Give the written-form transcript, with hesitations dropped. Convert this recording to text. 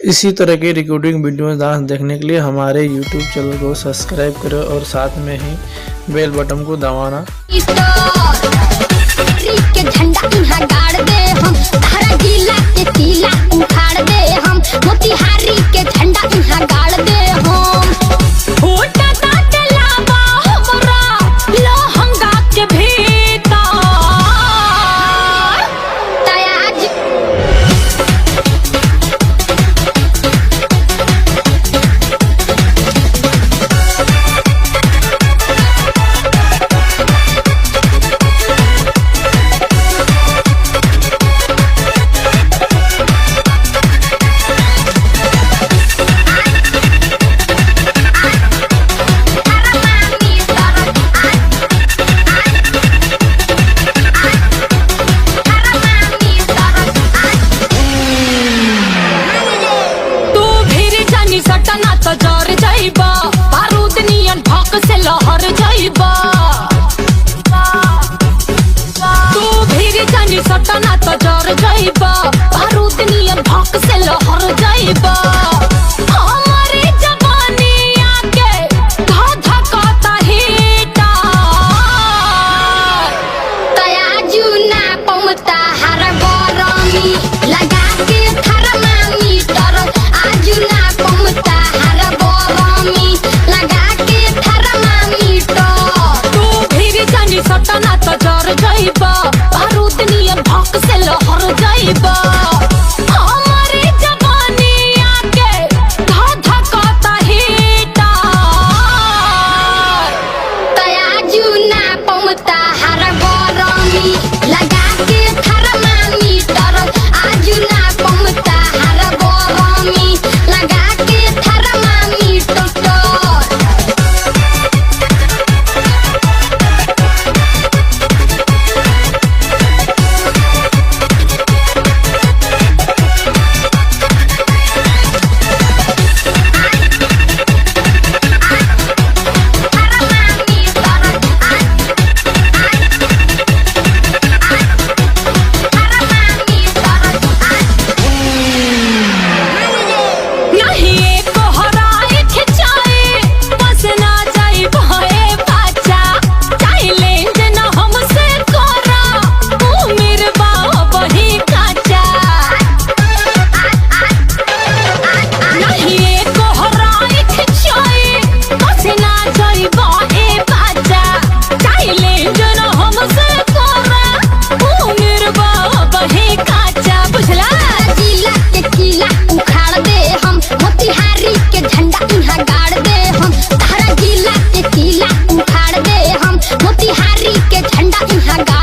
इसी तरह के रिकॉर्डिंग वीडियो डांस देखने के लिए हमारे YouTube चैनल को सब्सक्राइब करें और साथ में ही बेल बटन को दबाना। के झंडा यहाँ गाड़ दे हम, धारा जिला के किला उखाड़ दे हम, मोतिहारी के झंडा यहाँ गाड़ दे हम। होटा काटे लाबा हमरा लोहंगा के भीतर तयाज सटना तो जर जाइबा, बारूद नियन भक से लहर जाइबा। तू भीड़ जानी सटना तो जर जाइबा, बारूद नियन भक से लहर जाइबा। हमारी जवानी आके धधकता हीटा तयाजू ना पमता हर गरमी लगा के थर्मामीटर आजू ना सटना तो जर जाइबा, बारूद नियन भक से लहर जाइबा। हमारी जवानी आके धधकता हीटा तयाजू ना पमता हर गरमी लगा के थर्मामीटर आजू ना पमता हर गरमी लगा के थर्मामीटर। मोतिहारी के झंडा यहाँ गाड़ दे हम, धारा जिला के किला उखाड़ दे हम, मोतिहारी के झंडा यहाँ गाड़